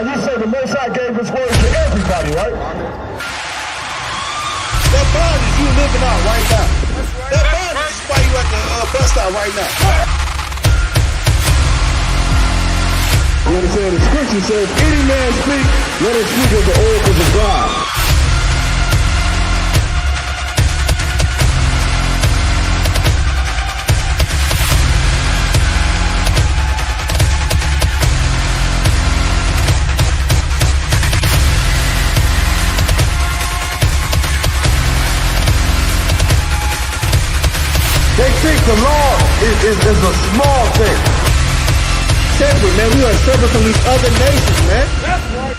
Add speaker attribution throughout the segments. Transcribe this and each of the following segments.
Speaker 1: Now you say the Most High gave his word to everybody, right?
Speaker 2: That bondage you living out right now. That bondage is why you at the bus stop right now.
Speaker 1: You understand? The scripture says, any man speak, let him speak of the oracles of God. They think the law is a small thing. Separate, man. We are separate from these other nations, man. That's right.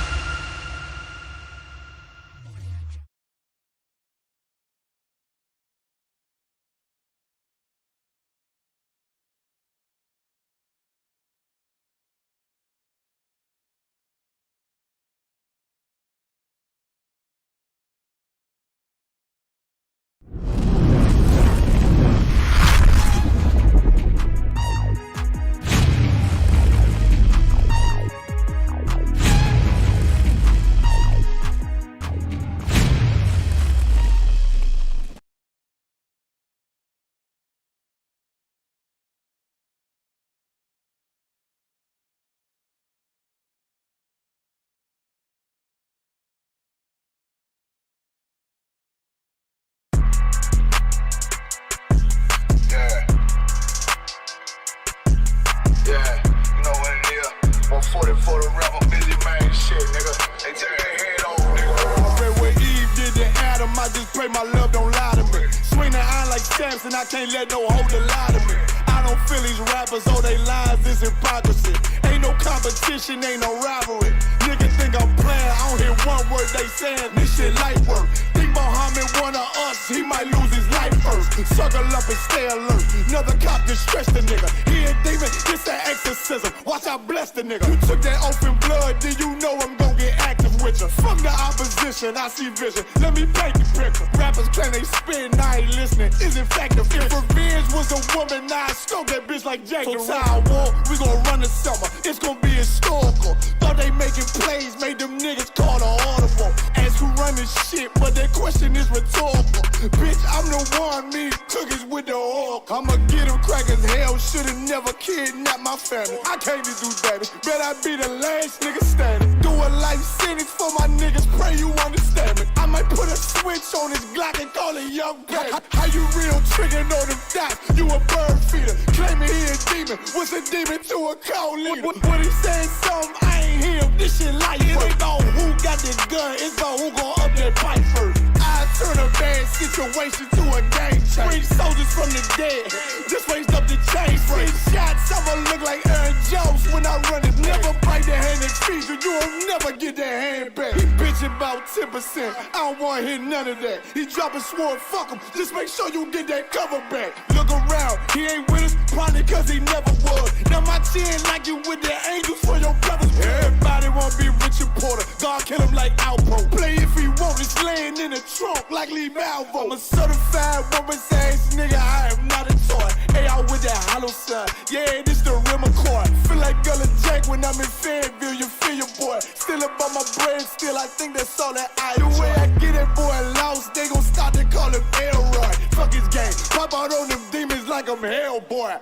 Speaker 3: For the rebel, busy man, shit, nigga. They tear their head off, nigga. I read what Eve did to Adam. I just pray my love don't lie to me. Swing the iron like Samson, I can't let no holder lie to me. I don't feel these rappers, oh, they lies is hypocrisy. Ain't no competition, ain't no rivalry. Nigga think I'm playing, I don't hear one word they saying. This shit light work. Think Muhammad one of us, he might lose his life first. Circle up and stay alert. Another cop just stretched the nigga. He ain't demon, this an exorcism. Watch I bless the nigga. You took that open blood, then you know I'm gon' get active with you. Fuck the opposition, I see vision. Let me paint the picture. Rappers claim they spit and I ain't listening. Is in fact the fear. If revenge was a woman, now I stroke that bitch like Jake. So I war, we gon' run the summer. It's gon' be historical. Thought they making plays, made them niggas call the audible. Ask who run this shit, but that question is rhetorical. Bitch, I'm the one, me cookies with the oil. I'ma get them crackers, hell, should've never kidnapped my family. I can't do that. Bet I be the last nigga standing. Do a life sentence for my niggas, pray you understand me. I might put a switch on this Glock and call it young baby. How you real triggering on them dots? You a bird feeder, claiming he a demon. What's a demon to a cold leader? What he saying something, I ain't hear him. This shit life. It ain't about who got the gun, it's about who gon' up that pipe first. I turn a bad situation to a game changer. Bring soldiers from the dead, just raised up the chain. Free shots, I'ma look like Aaron Jones when I run it. Never bite the hand that feeds you, you'll never get that hand back. He bitching about 10%, I don't wanna hear none of that. He dropping sword, fuck him, just make sure you get that cover back. Look around, he ain't with us, probably cause he never was. Now my chin like you with the angels for your brothers. Everybody wanna be Richard Porter, God kill him like Alpo. Play if he want, it's laying in the trunk like Lee Malvo. I'm a certified woman's ass nigga, I am not a toy. Hey, out with that hollow side, yeah, this the real McCoy. Feel like Gullah Jack when I'm in Fayetteville, you feel your boy. Still about my bread, still I think that's all that I do. The way I get that boy lost, they gon' start to call him Elroy. Fuck his game, pop out on them demons like I'm Hellboy.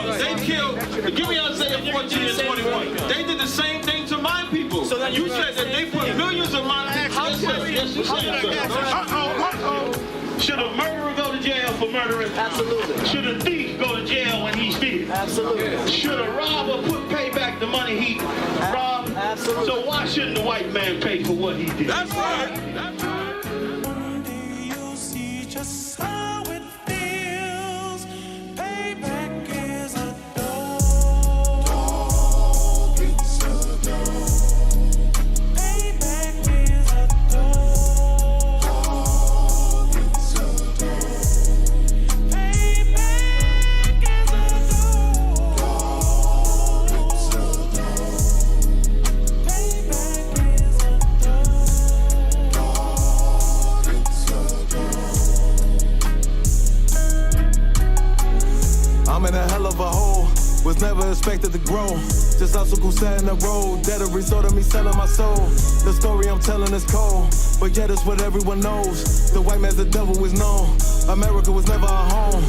Speaker 4: They killed, give me Isaiah 14 and 21. They did the same thing to my people. So you said that they put millions of my actions. Yes, you said so. Should a murderer go to jail for murdering?
Speaker 5: Absolutely.
Speaker 4: Should a thief go to jail when he steals?
Speaker 5: Absolutely.
Speaker 4: Should a robber pay back the money he robbed?
Speaker 5: Absolutely.
Speaker 4: So why shouldn't the white man pay for what he did?
Speaker 5: That's right.
Speaker 4: That's right.
Speaker 3: just how it feels. Payback is a dog. Dog, it's a dog. Payback is a dog. Dog, it's a dog. Payback is a dog. Dog, it's a dog. Payback is a dog. Dog, it's a dog.
Speaker 5: I'm in a hell of a hole, was never expected to grow. Just obstacle set in the road, that a result of me selling my soul. The story I'm telling is cold, but yet it's what everyone knows. The white man's the devil is known. America was never a home,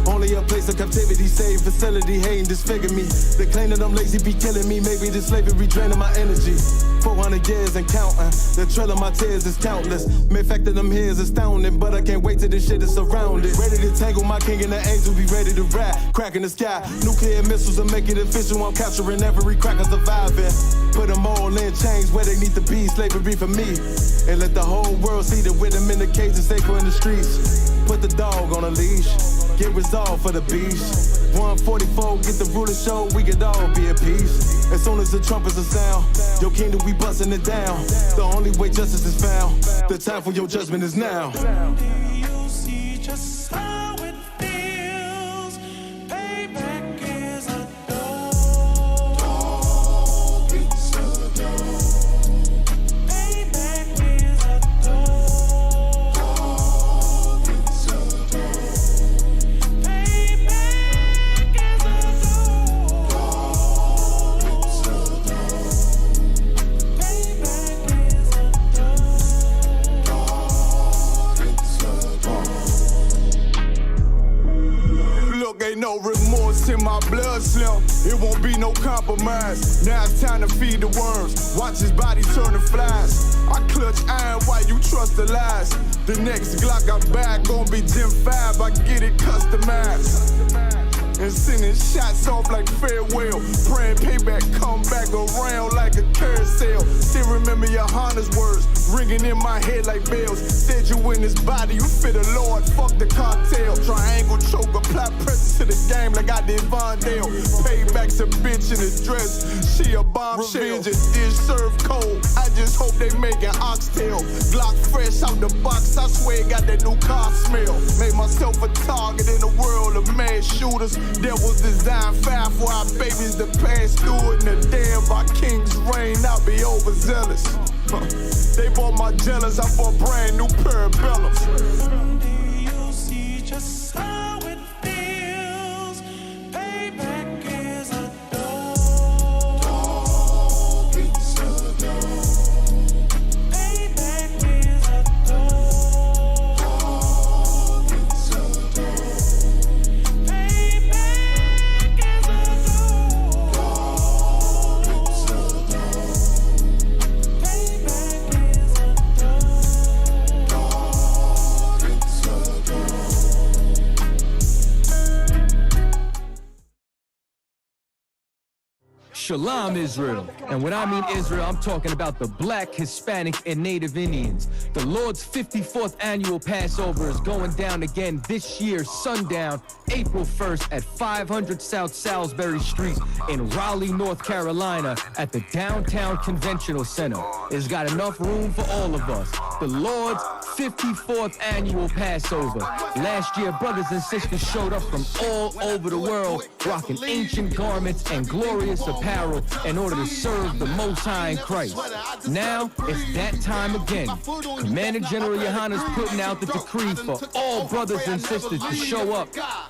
Speaker 5: only a place of captivity, safe facility, hating, disfigure me. They claim that I'm lazy, be killing me. Maybe the slavery draining my energy. 400 years and counting, the trail of my tears is countless. Main fact that I'm here is astounding, but I can't wait till this shit is surrounded. Ready to tangle my king and the angel, be ready to rap. Crack in the sky, nuclear missiles and make it official. I'm capturing every cracker surviving. Put them all in chains where they need to be, slavery for me. And let the whole world see that with them in the cage and safer in the streets. Put the dog on a leash, get resolved for the beast. 144, get the ruler show, we could all be at peace. As soon as the trumpets are sound, your kingdom we busting it down. The only way justice is found, the time for your judgment is now.
Speaker 3: You see just how it feels. Payback is a dog. Dog, it's a dog. Payback is a dog. Dog, it's a dog. Payback is a dog. Dog, it's a dog. Payback is a dog. Dog, it's a dog. Look, ain't no remorse in my blood, Slim. It won't be no compromise. Now it's time to feed the worms. Watch his body turn to flies. I clutch iron while you trust the lies. The next Glock I buy gon' be Gen 5. I get it customized. And sending shots off like farewell. Praying payback come back around like a carousel. Still remember your Honda's words ringing in my head like bells. Said you in this body, you fit the Lord, fuck the cocktail. Triangle choke, apply pressure to the game like I did Vondale. Payback's a bitch in a dress, she a bombshell. Revenge is dish served cold, I just hope they making oxtail. Glock fresh out the box, I swear it got that new car smell. Made myself a target in a world of mad shooters. There was design fire for our babies to pass through it. And the day of our king's reign, I'll be overzealous. They bought my jealous, I bought brand new parabellums. Someday you'll see just how it feels. Payback is a dog. Dog, it's a dog. Payback is a dog. Dog, it's a dog. Payback is a dog. Dog, it's a dog. Payback is a dog. Dog, it's a dog.
Speaker 6: Shalom, Israel. And when I mean Israel, I'm talking about the Black, Hispanic, and Native Indians. The Lord's 54th annual Passover is going down again this year, sundown, April 1st at 500 South Salisbury Street in Raleigh, North Carolina at the Downtown Conventional Center. It's got enough room for all of us. The Lord's 54th annual Passover. Last year, brothers and sisters showed up from all over the world, rocking ancient garments and glorious apparel in order to serve the Most High in Christ. Now, it's that time again. Commander General Yohana's putting out the decree for all brothers and sisters to show up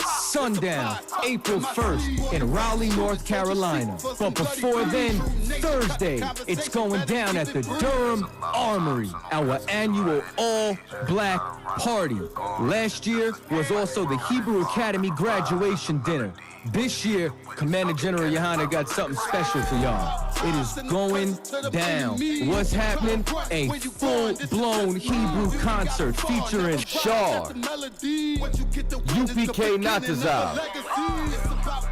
Speaker 6: sundown, April 1st in Raleigh, North Carolina. But before then, Thursday, it's going down at the Durham Armory, our annual all-black party. Last year was also the Hebrew Academy graduation dinner. This year, Commander General Yohana got something special for y'all. It is going down. What's happening? A full-blown Hebrew concert featuring Shar, UPK Natazal,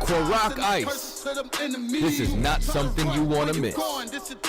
Speaker 6: Kwarak Ice, This is not something you want to miss.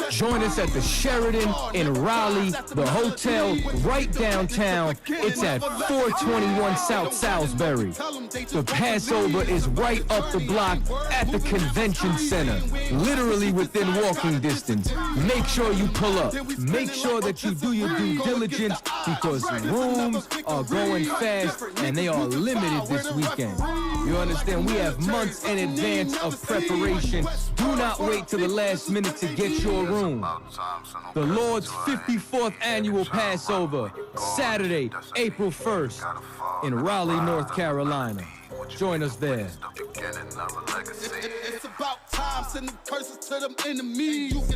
Speaker 6: Join us at the Sheraton in Raleigh, the hotel right downtown. It's at 421 South Salisbury. The Passover is right up the block at the convention center, literally within walking distance. Make sure you pull up. Make sure that you do your due diligence because rooms are going fast and they are limited this weekend. You understand? We have months in advance of preparation. Do not wait till the last minute to get your room. The Lord's 54th annual Passover, Saturday, April 1st, in Raleigh, North Carolina. Join us there.
Speaker 3: It's about time, sending curses to them enemies.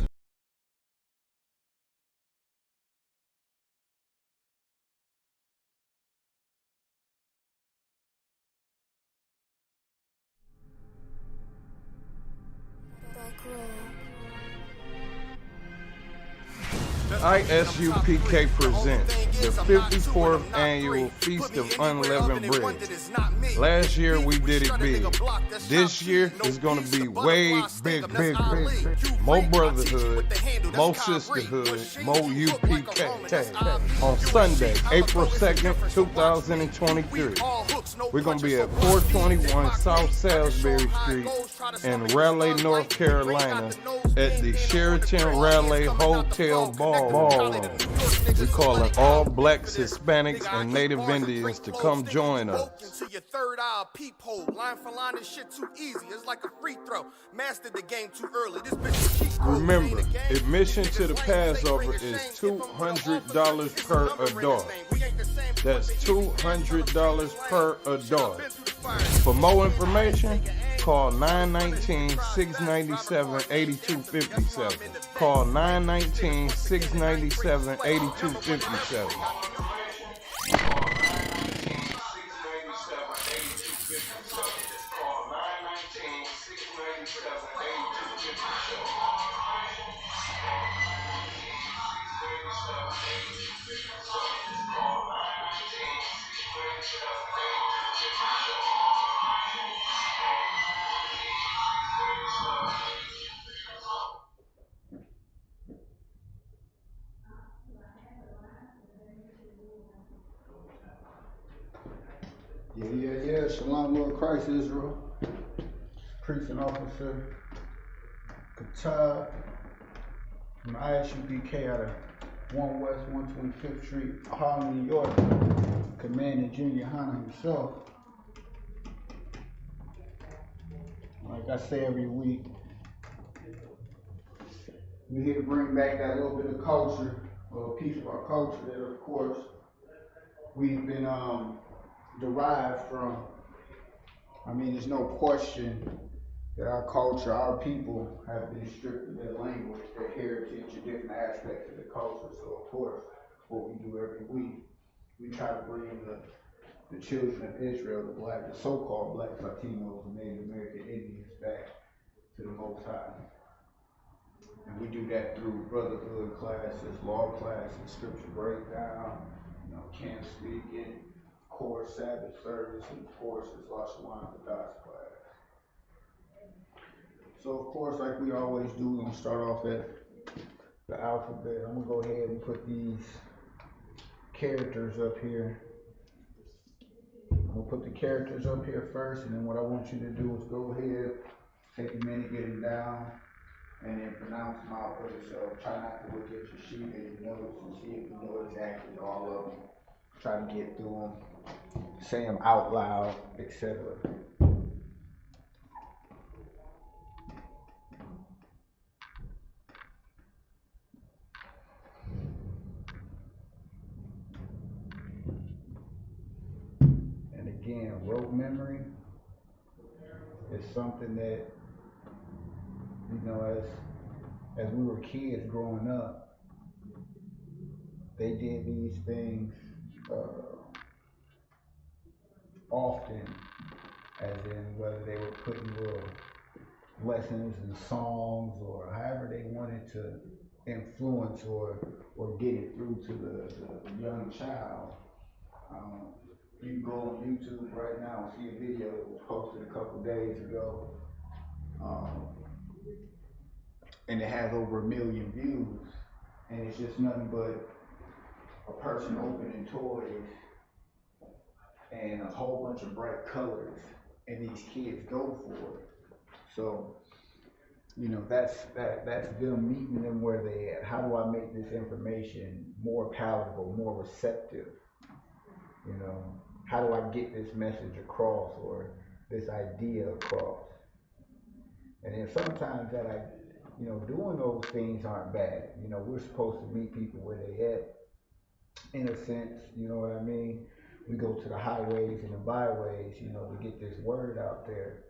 Speaker 7: ISUPK presents the 54th annual Feast of Unleavened Bread. Last year we did it big. This year is going to be way big. More brotherhood, more sisterhood, more UPK. On Sunday, April 2nd, 2023, we're going to be at 421 South Salisbury Street in Raleigh, North Carolina at the Sheraton Raleigh Hotel Ballroom. We're calling all blacks, Hispanics, and Native Indians to come join us.
Speaker 3: Your third eye peephole, line for line, this shit too easy. It's like a free throw. Mastered the game too early. This bitch
Speaker 7: Remember, admission to the Passover is $200 per adult. That's $200 per adult. For more information, call 919-697-8257. Call 919-697-8257.
Speaker 8: Yeah. Shalom, Lord Christ, Israel. Priest and Officer Qadash from ISUPK out of 1 West 125th Street, Harlem, New York. Commanding Junior Hunter himself. Like I say every week, we're here to bring back that little bit of culture, or a piece of our culture that, of course, we've been derived from. I mean, there's no question that our culture, our people have been stripped of their language, their heritage, and different aspects of the culture. So, of course, what we do every week, we try to bring the children of Israel, the so-called blacks, Latinos, and Native American Indians back to the Most High. And we do that through brotherhood classes, law classes, scripture breakdown, camp speaking, of course, Sabbath service, and of course, it's LaShawan, Qadash class. So, of course, like we always do, we're going to start off at the alphabet. I'm going to go ahead and put these characters up here. I'm going to put the characters up here first, and then what I want you to do is go ahead, take a minute, get them down, and then pronounce them out for yourself. Try not to look at your sheet and your notes and see if you know exactly all of them. Try to get through them, say them out loud, etc. And again, rote memory is something that, as we were kids growing up, they did these things often, as in whether they were putting little lessons and songs or however they wanted to influence or get it through to the young child. You can go on YouTube right now and see a video that was posted a couple days ago. And it has over 1 million views, and it's just nothing but a person opening toys and a whole bunch of bright colors, and these kids go for it. So, you know, that's them meeting them where they at. How do I make this information more palatable, more receptive? You know, how do I get this message across or this idea across? And then sometimes doing those things aren't bad. You know, we're supposed to meet people where they at, in a sense, you know what I mean? We go to the highways and the byways, you know, to get this word out there.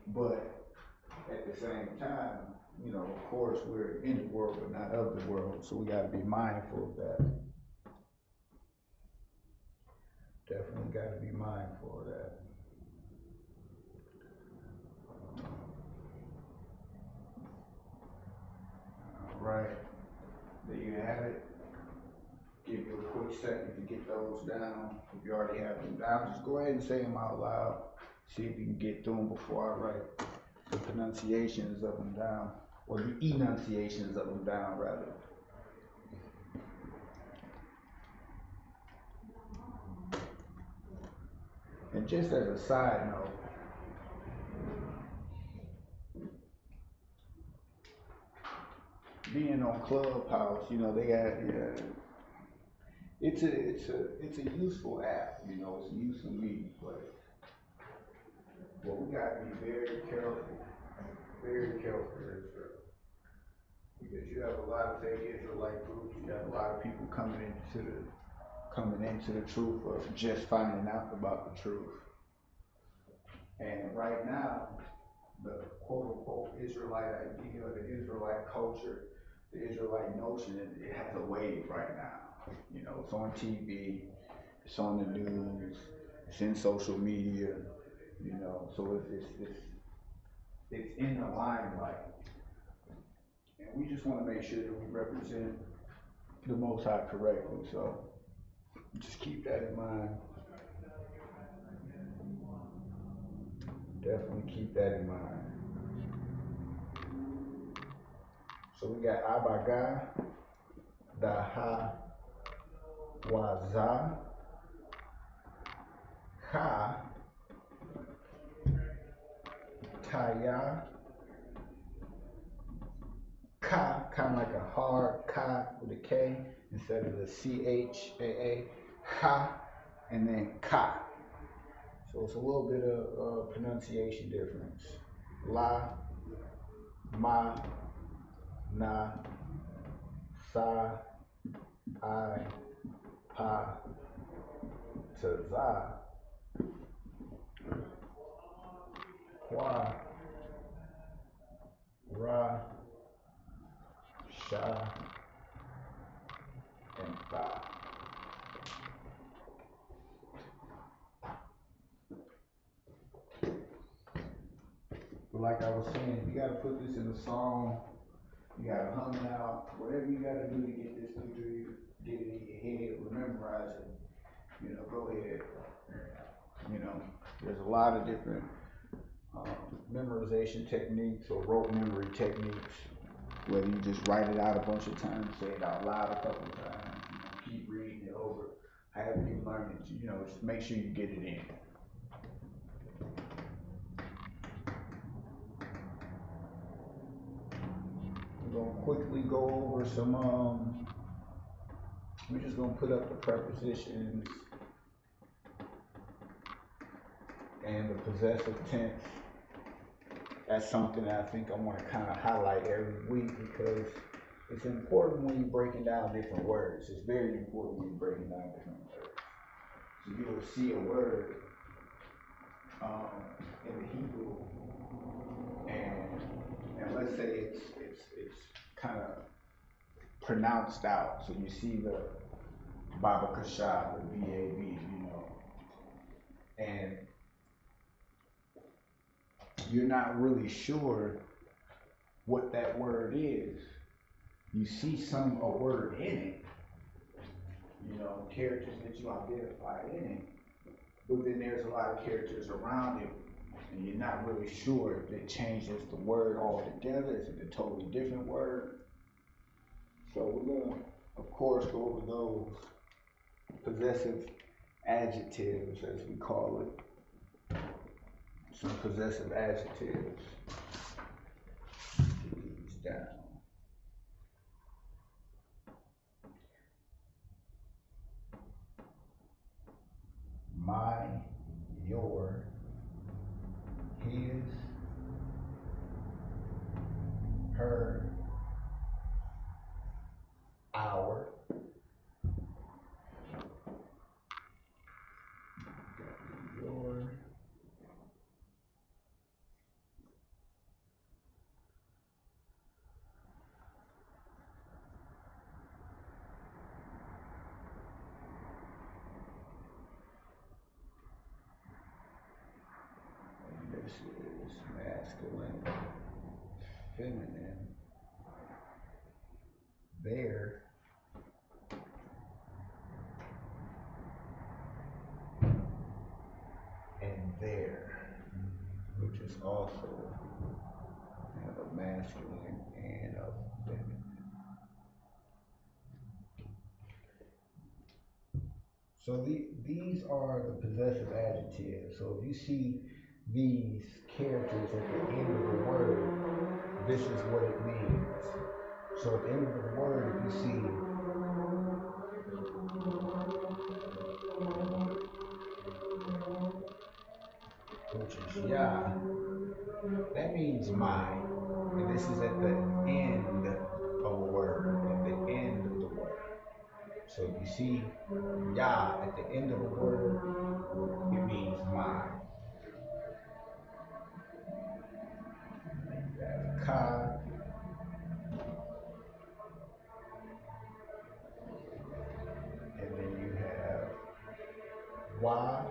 Speaker 8: But at the same time, you know, of course, we're in the world, but not of the world, so we got to be mindful of that. Definitely got to be mindful of that. All right, there you have it. Give you a quick second to get those down. If you already have them down, just go ahead and say them out loud. See if you can get through them before I write the pronunciations of them down, or the enunciations of them down, rather. And just as a side note, being on Clubhouse, you know, they got, it's a useful app, you know, it's a useful meeting place. But we gotta be very careful Israel. Because you have a lot of fake Israelite groups, you have a lot of people coming into the truth of just finding out about the truth. And right now, the quote-unquote Israelite idea, the Israelite culture, the Israelite notion, it has a wave right now. You know, it's on TV, it's on the news, it's in social media, you know, so it's in the limelight. And we just want to make sure that we represent the Most High correctly, so just keep that in mind. Definitely keep that in mind. So we got Abaga, Daha, Waza, Ka, Taya, Ka, kind of like a hard Ka with a K instead of the CHAA, Ha, and then Ka. So it's a little bit of pronunciation difference. La, Ma, Na, Sa, I, Pa, to Za, Kwa, Ra, Sha, and Tha. But like I was saying, you gotta put this in a song, you gotta hum it out, whatever you gotta do to get this through you, get it in your head, memorize it, you know, go ahead. You know, there's a lot of different memorization techniques or rote memory techniques, whether you just write it out a bunch of times, say it out loud a couple of times, you know, keep reading it over, however you learn it, you know, just make sure you get it in. We're gonna quickly go over some, we're just gonna put up the prepositions and the possessive tense. That's something that I think I want to kind of highlight every week because it's important when you're breaking down different words. It's very important when you're breaking down different words. So you will see a word in the Hebrew, and let's say it's kind of pronounced out. So you see the Baba Kasha, the B-A-B, you know, and you're not really sure what that word is. You see a word in it, you know, characters that you identify in it, but then there's a lot of characters around it and you're not really sure if it changes the word altogether. Is it a totally different word? So we're going to, of course, go over those possessive adjectives, as we call it. Some possessive adjectives. Get these down. My, your, his, her, our, your, and this is masculine, feminine, their, and there, which is also have a masculine and a feminine. So these are the possessive adjectives. So if you see these characters at the end of the word, this is what it means. So at the end of the word, if you see which is Yah, that means my. And this is at the end of a word, at the end of the word. So if you see Yah at the end of a word, it means my. You have Ka, and then you have Wa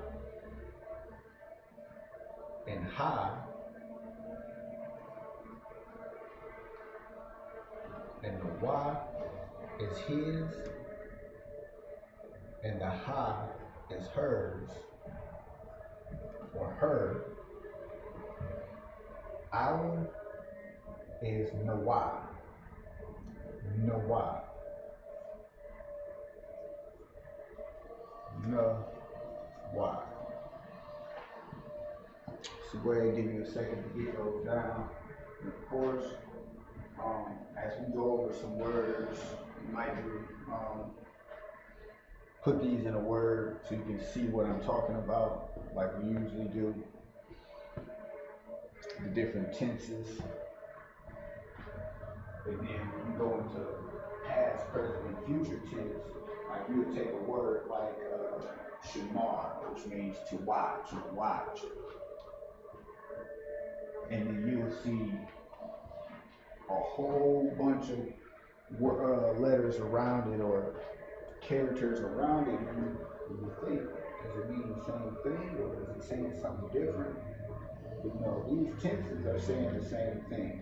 Speaker 8: and Ha, and the Wa is his, and the Ha is hers, or her. Our is Nawa. Nawa. Nawa. So go ahead and give you a second to get those down. And of course, as we go over some words, you might put these in a word so you can see what I'm talking about, like we usually do. The different tenses. And then when you go into past, present, and future tense, like you would take a word like shamar, which means to watch or watch. And then you'll see a whole bunch of letters around it or characters around it, and you think, does it mean the same thing or is it saying something different? But no, these tenses are saying the same thing.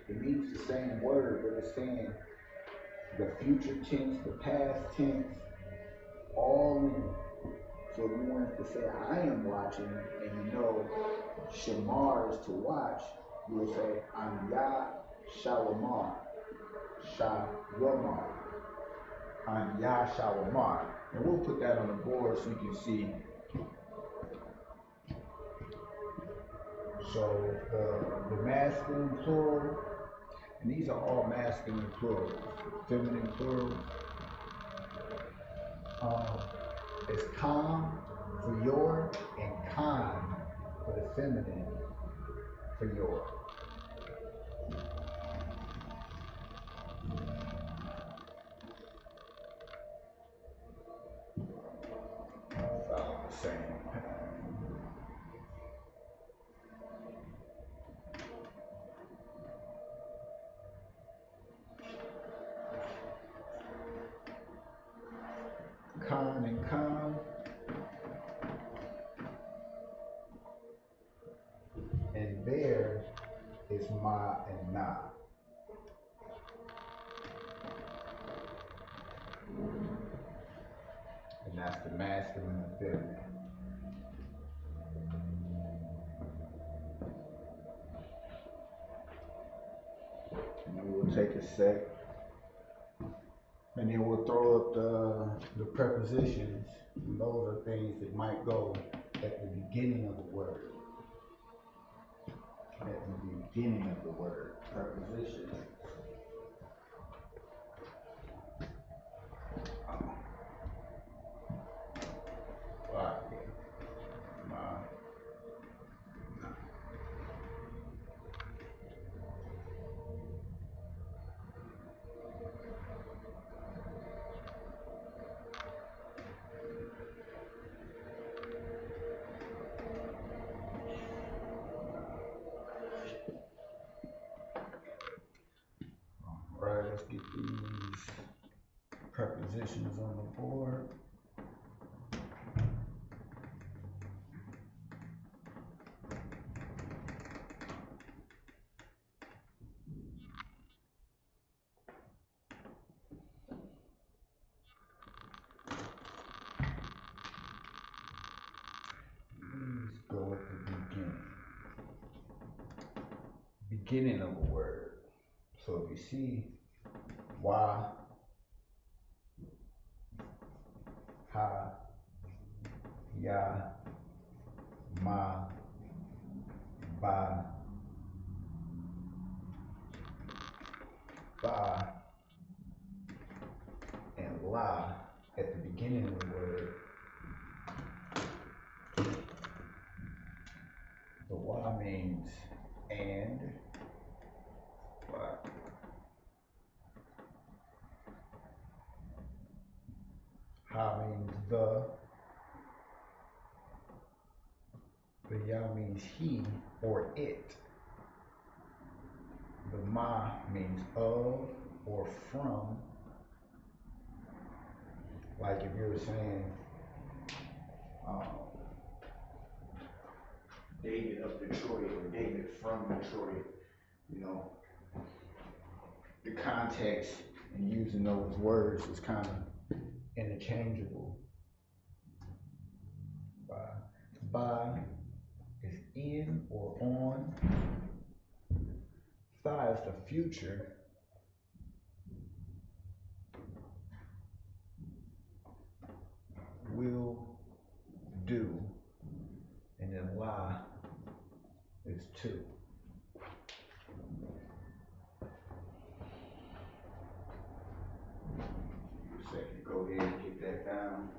Speaker 8: It means the same word, but it's saying the future tense, the past tense, all in it. So if you wanted to say, I am watching, and you know shamar is to watch, you would say, I'm Yah Shawamar. Shawamar. I'm Yah Shawamar. And we'll put that on the board so you can see. So the masculine plural, and these are all masculine plurals, feminine plurals. It's Khan for your and Khan for the feminine for your. Follow the same pattern. Khan and Khan. And there is Ma and Na. And that's the masculine and feminine. the set. And then we'll throw up the prepositions. And those are things that might go at the beginning of the word. At the beginning of the word, prepositions. Right, let's get these prepositions on the board. Let's go at the beginning of a word. So if you see why, ha, ya, ma, ba, and la at the beginning of the word, the wa means and, but ha means the ya means he or it, the ma means of or from. Like if you're saying David of Detroit or David from Detroit, you know, the context and using those words is kind of interchangeable. By is in or on. Tha is the future. Will do. And then la is to. Second, go ahead and get that down.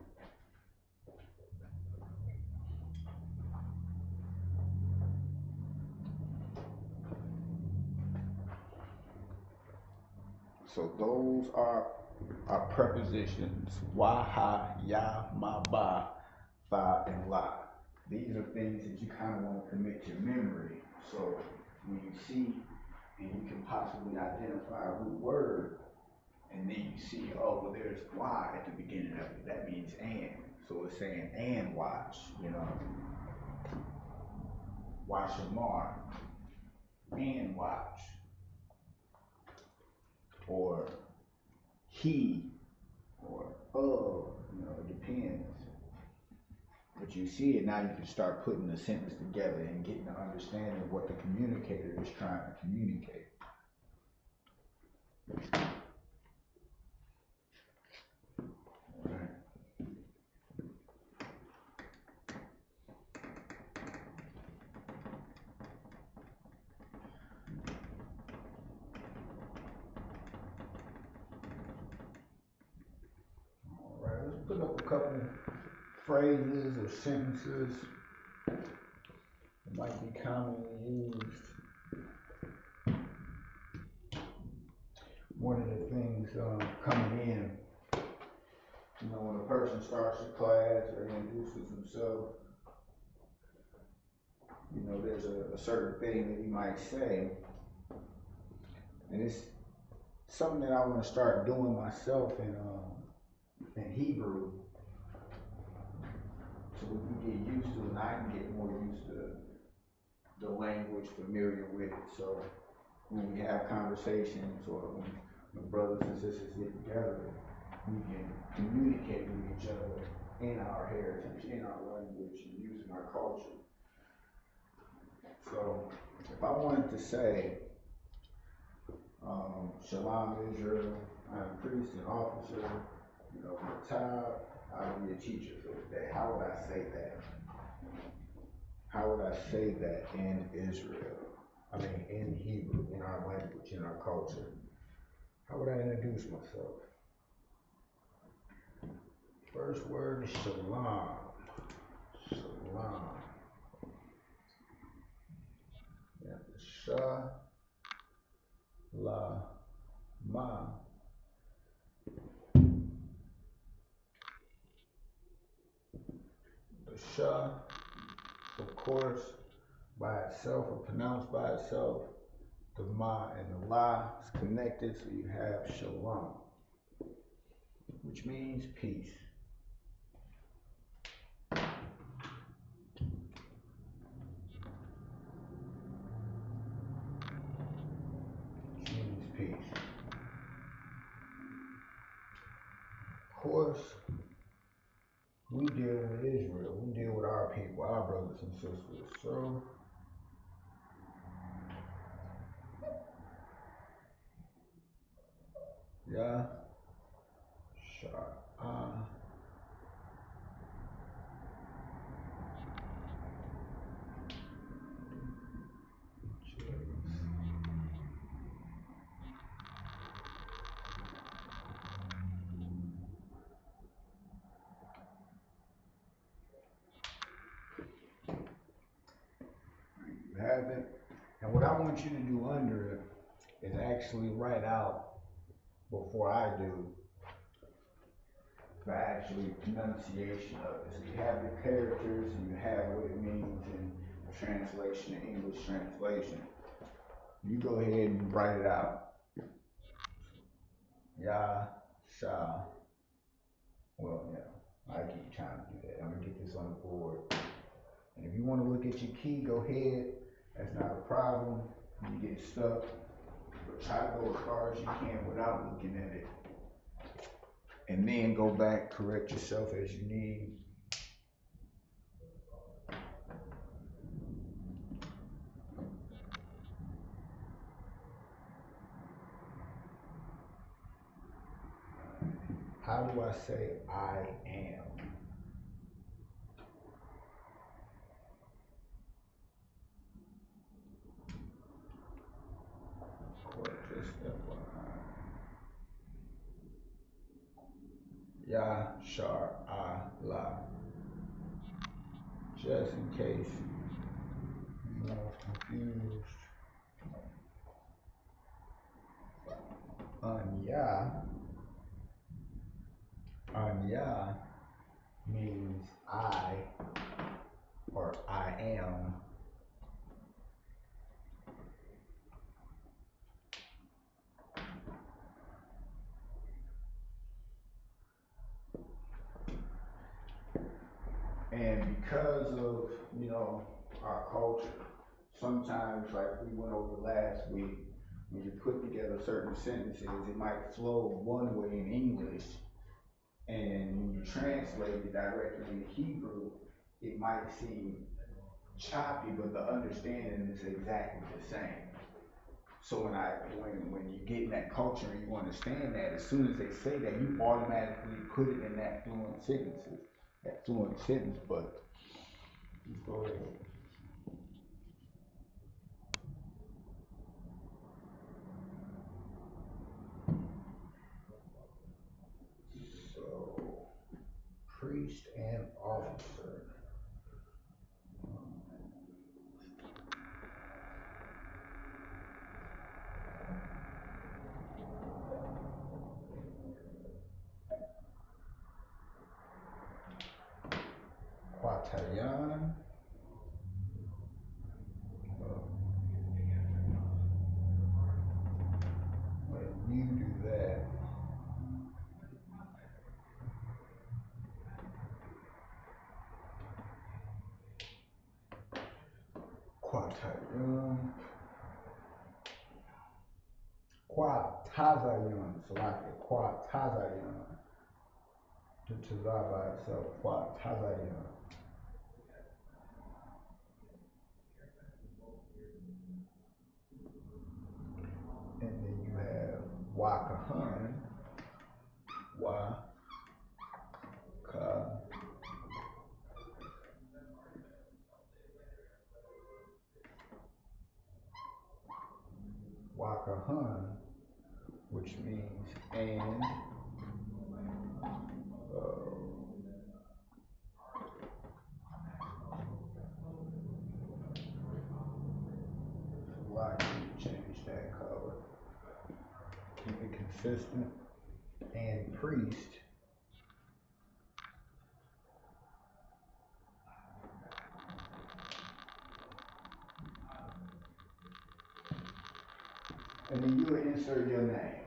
Speaker 8: So those are our prepositions: wa, ha, ya, ma, ba, tha, and la. These are things that you kind of want to commit to memory. So when you see and you can possibly identify a root word, and then you see, oh, well, there's y at the beginning of it. That means and. So it's saying and watch, you know. Watch Shamar and watch. Or he, or you know, it depends. But you see it now, you can start putting the sentence together and getting an understanding of what the communicator is trying to communicate. Put up a couple phrases or sentences that might be commonly used. One of the things coming in, you know, when a person starts a class or introduces himself, you know, there's a certain thing that he might say, and it's something that I want to start doing myself in Hebrew, so we can get used to it, and I can get more used to the language, familiar with it. So when we have conversations or when brothers and sisters get together, we can communicate with each other in our heritage, in our language, and using our culture. So if I wanted to say, Shalom Israel. I'm a priest and officer. You know, for top, I'll be a teacher for the day. How would I say that? How would I say that in Israel? I mean, in Hebrew, in our language, in our culture. How would I introduce myself? First word is shalom. Shalom. Yeah, sha, la, ma. The sha, of course, by itself or pronounced by itself. The ma and the la is connected, so you have shalom, which means peace. Which means peace. Of course, we deal with Israel. We deal with our people, our brothers and sisters. So, yeah, Sha'ah. You have it. And what I want you to do under it is actually write out before I do the actually pronunciation of it. So you have the characters and you have what it means in translation, English translation. You go ahead and write it out. Ya, Sha. Well, yeah, I keep trying to do that. I'm gonna get this on the board. And if you want to look at your key, go ahead. That's not a problem. You get stuck, but try to go as far as you can without looking at it. And then go back, correct yourself as you need. How do I say I am? Or just FYI. Ya, Shar, La. Just in case you're confused. Anya means I or I am. And because of, our culture, sometimes like we went over last week, when you put together certain sentences, it might flow one way in English, and when you translate it directly in Hebrew, it might seem choppy, but the understanding is exactly the same. So when you get in that culture and you understand that, as soon as they say that, you automatically put it in that fluent sentence, but let's go ahead. So, priest and officer. Quatayan. When you do that, Quatazayan. So like a Quatazayan. To Tazah by itself, Quatazayan. And then you Wakahan, Wakahan, which means and. Why can't you change that color? Keep it consistent. And priest. And then you would insert your name.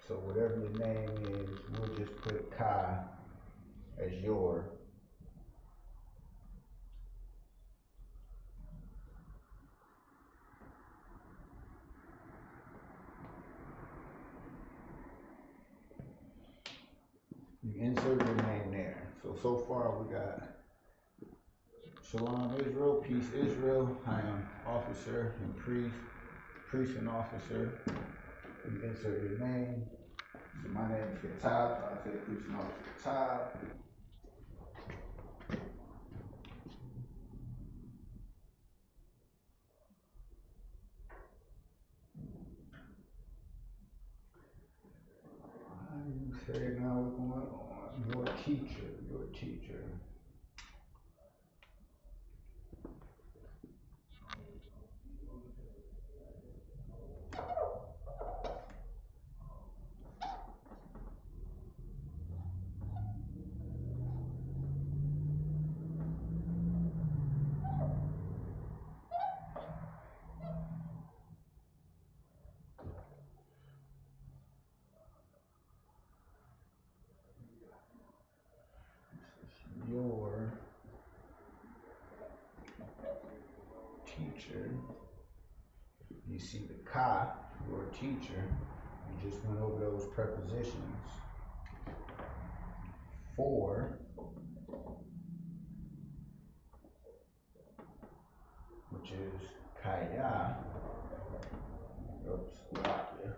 Speaker 8: So whatever your name is, we'll just put Kai as your. You insert your name there. So far we got Shalom Israel, Peace Israel. I am officer and priest and officer. You insert your name. So my name is Qadash. I say priest and officer Qadash. You say now what's going on? Your teacher. Your teacher. You see the Ka, your teacher. You just went over those prepositions. For, which is Kaya. Oops, Lakia.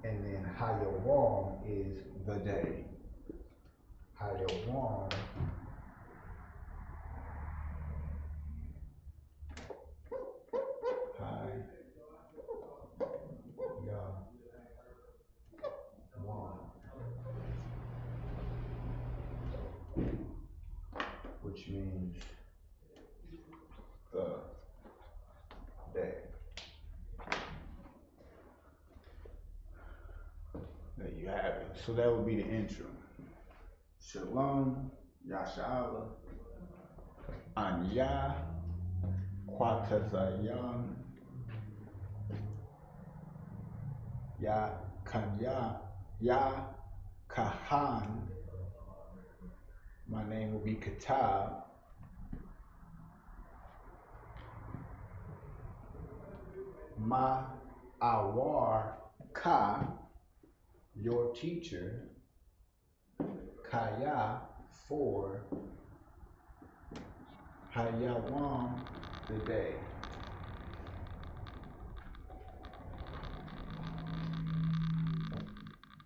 Speaker 8: And then Hayawam is the day. Hayawam which means the day. There you have it. So that would be the intro. Shalom, Yashala, Anya, Kwatazayan, Ya Kanya, Ya Kahan. My name will be Katab. Ma Awar Ka, your teacher. Kaya, for. Hayawam, the day.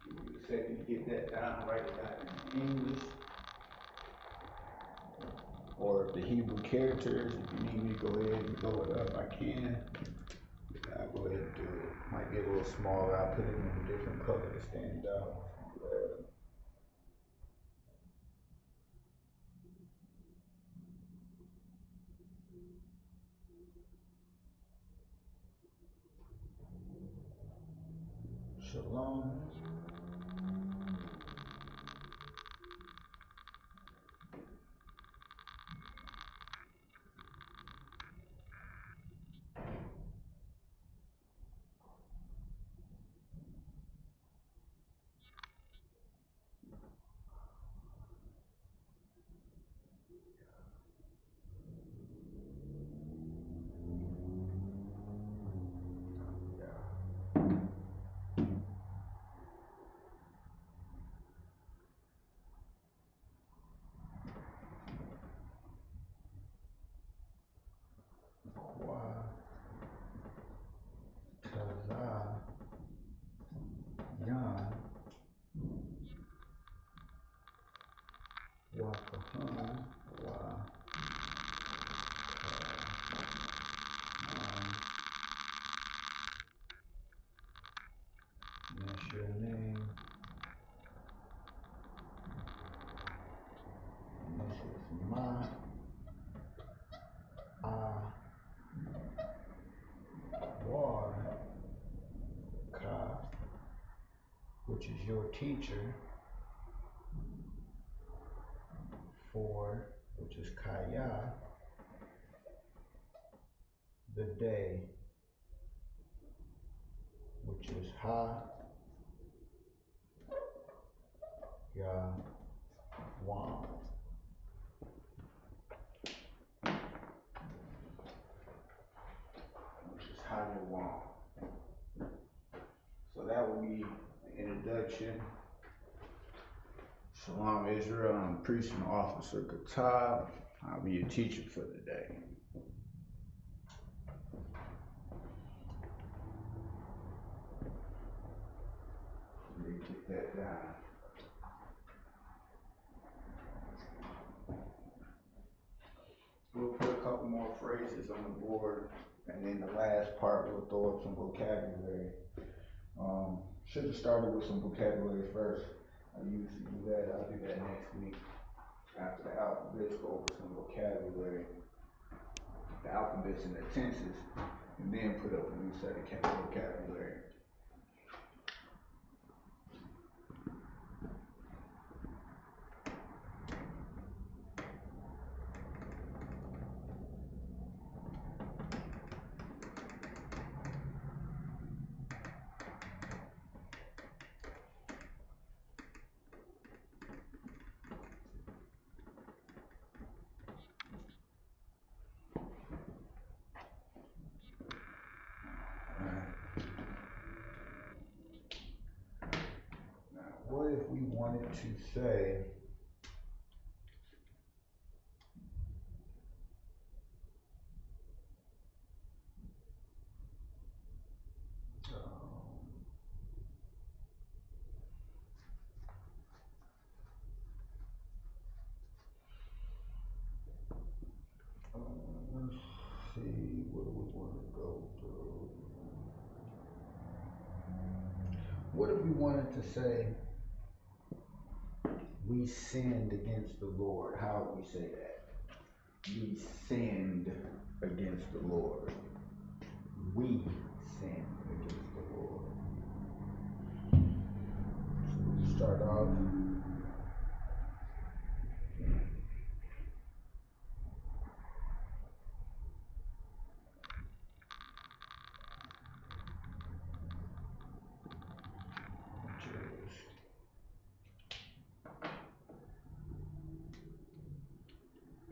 Speaker 8: Give me a second to get that down, write it down in English. Or if the Hebrew characters, if you need me to go ahead and blow it up, I can. I'll go ahead and do it. Might be a little smaller. I'll put it in a different color to stand out. Shalom. Wakahan, Wa, and that's your name. And this is Ma, War, Ka, which is your teacher. For, which is Kaya, the day, which is Ha, Ya, Wan. Which is Ha, Ya, Wan. So that will be the introduction. Shalom Israel, I'm priest and officer Katab. I'll be your teacher for the day. Let me get that down. We'll put a couple more phrases on the board, and then the last part we'll throw up some vocabulary. Should have started with some vocabulary first. I usually do that. I'll do that next week. After the alphabets, go over some vocabulary, the alphabets and the tenses, and then put up a new set of vocabulary. What if we wanted to say, let's see, what do we want to go through? What if we wanted to say, we sinned against the Lord? How would we say that? We sinned against the Lord. We sinned against the Lord. So we start off.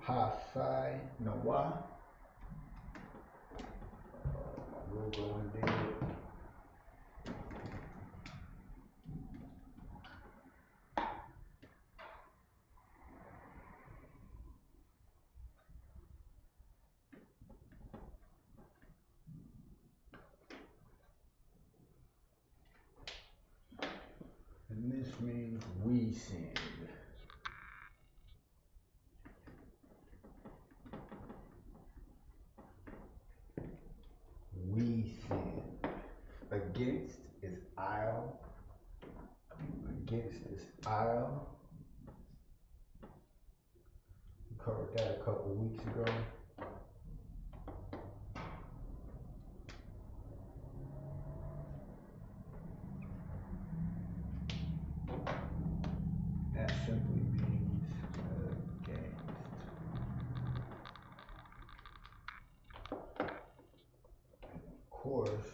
Speaker 8: Pasai Nawa. My logo undid. And this means we sinned. We sinned. Against is I'll. Against is I'll. We covered that a couple weeks ago. That simply means against. Of course,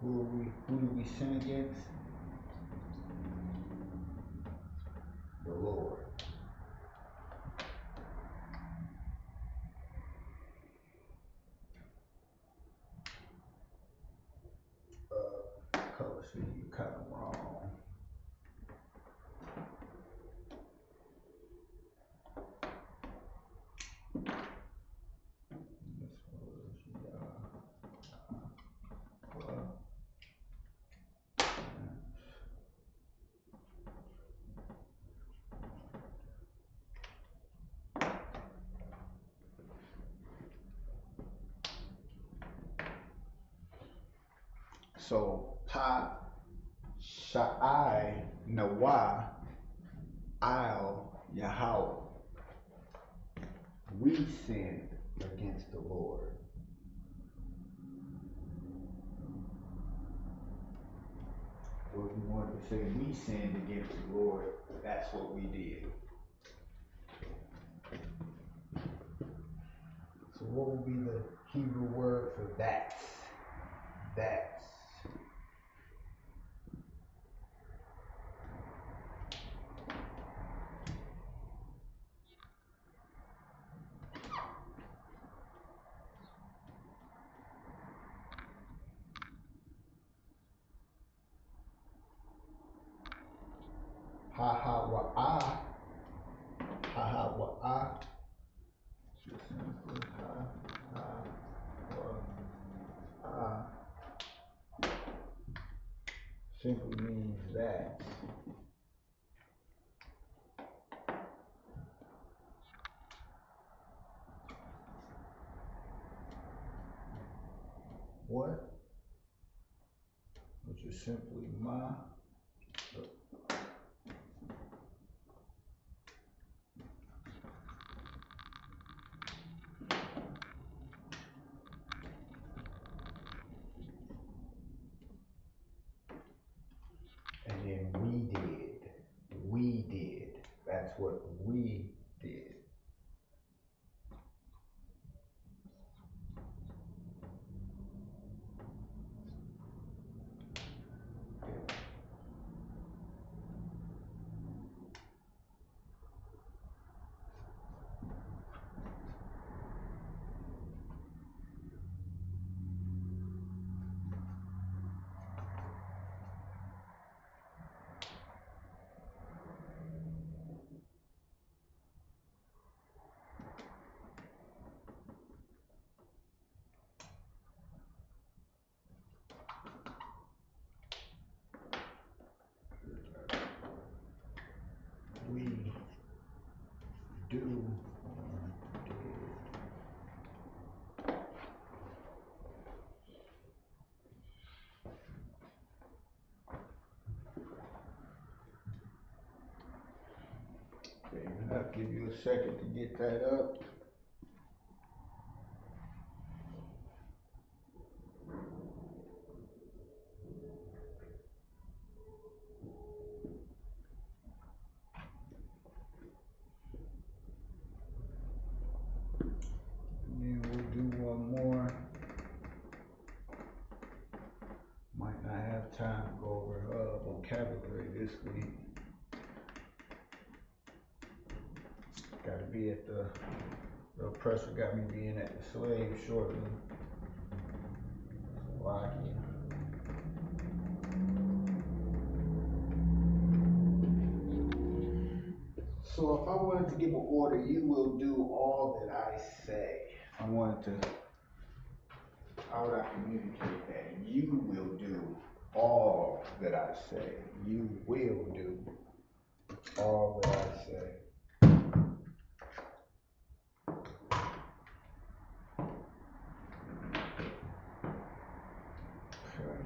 Speaker 8: who do we sin against? The Lord. Color scheme, you're kind of wrong. So Pa Sha'ai Nawah Al Yahweh. We sinned against the Lord. So if we wanted to say we sinned against the Lord, that's what we did. So what would be the Hebrew word for that? That's. Ha ha wa ah. Ha ha wa ah. Just simply ha ha wa ah. Simply means that. What? Which is simply ma. And then we did. We did. That's what we did. We do. Okay, I'll give you a second to get that up. And then we'll do one more. Might not have time to go over vocabulary this week. Gotta be at the oppressor got me being at the slave shortly. Slovakia. So if I wanted to give an order, you will do all that I say. How would I communicate that? You will do all that I say. You will do all that I say. Okay.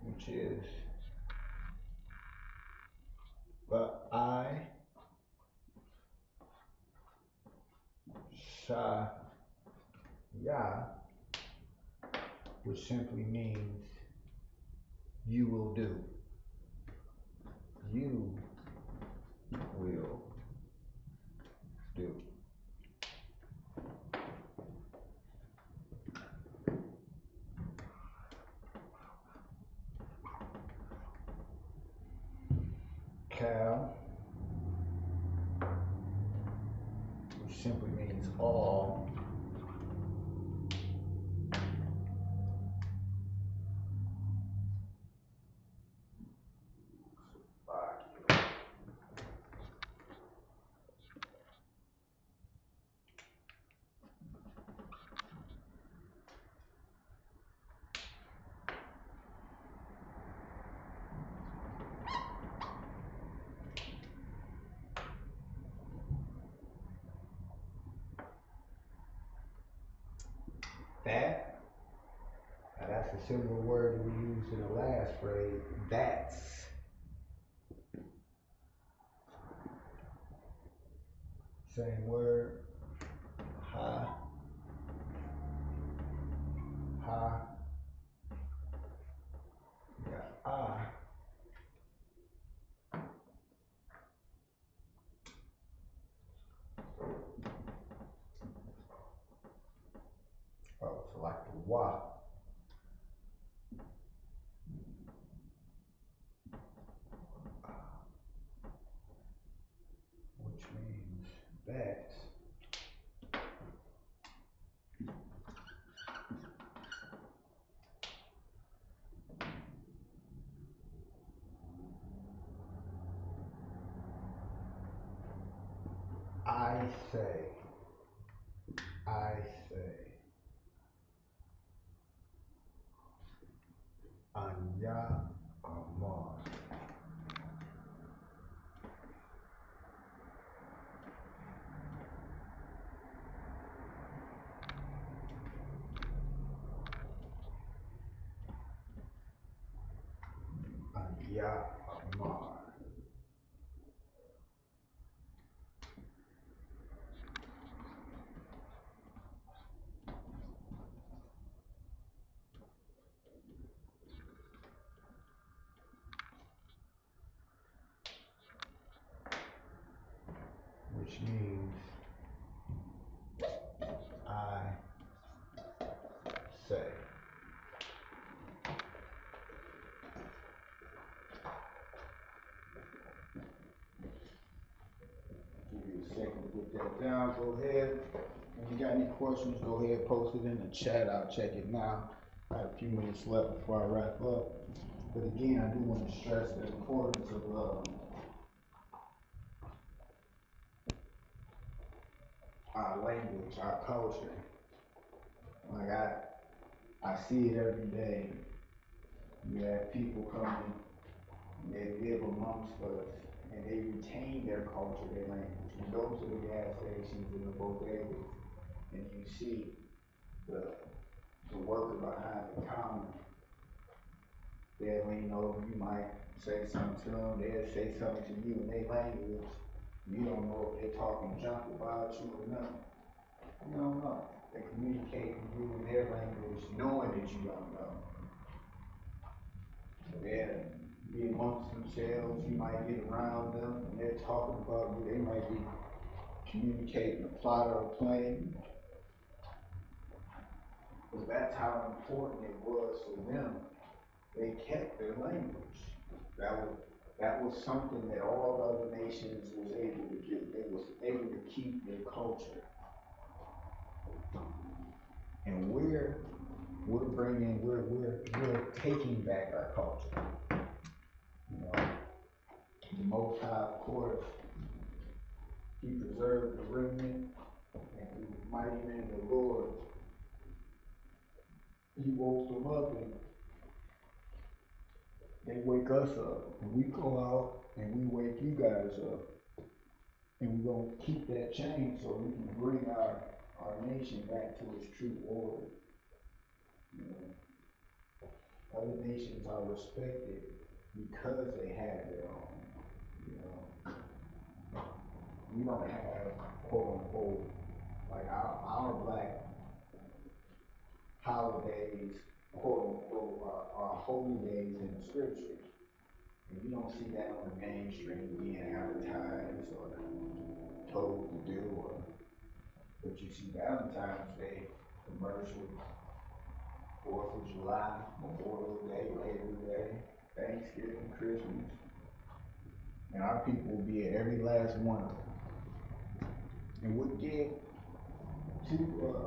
Speaker 8: Which is but I Shah, which simply means you will do. You will do. Cal, which simply means all. That? Now that's a similar word we used in the last phrase. That's. Same word. Ha. Ha. Yeah. Ah. Oh, so like the wa. Which means that. I say. Anya Amar. Anya Amar. Which means I say. Give you a second to get that down. Go ahead. If you got any questions, go ahead, post it in the chat. I'll check it now. I have a few minutes left before I wrap up. But again, I do want to stress the importance of our language, our culture. Like I see it every day. You have people coming, and they live amongst us, and they retain their culture, their language. You go to the gas stations and the bodegas, and you see the worker behind the counter. They'll lean over, you might say something to them, they'll say something to you in their language. You don't know if they're talking junk about you or nothing. You don't know. They communicate with you in their language, knowing that you don't know. They'll be amongst themselves, you might get around them, and they're talking about you. They might be communicating a plot or a plan. But that's how important it was for them. They kept their language. That was something that all other nations was able to do. They was able to keep their culture. And we're taking back our culture. You know, the Most High, of course, He preserved the remnant, and the mighty men of the Lord, He woke them up, and they wake us up, and we go out and we wake you guys up. And we're going to keep that change so we can bring our nation back to its true order. You know, other nations are respected because they have their own. You know, we don't have quote unquote like our black holidays, quote unquote, are holy days in the scriptures. And you don't see that on the mainstream being advertised or told to do, but you see Valentine's Day commercials, 4th of July, Memorial Day, Labor Day, Thanksgiving, Christmas, and our people will be at every last one of them. And would give to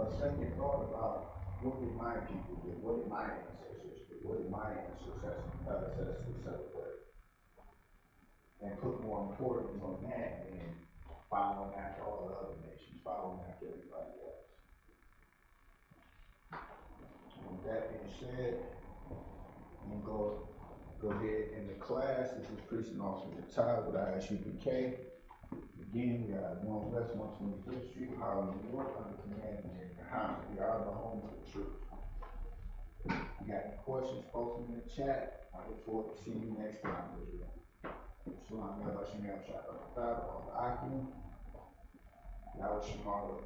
Speaker 8: a second thought about what did my people do, what did my ancestors do, what did my ancestors celebrate, and put more importance on that than following after all the other nations, following after everybody else. And with that being said, I'm gonna go ahead in the class. This is Priest and Officer Ty with ISUPK. Again, we got 125th Street, Harlem, New York, under command of Hammer. We are the home of the truth. You got any questions, post them in the chat. I look forward to seeing you next time, Israel. LaShawan, LaShawan, Shabbat, Akim. Now, Shema,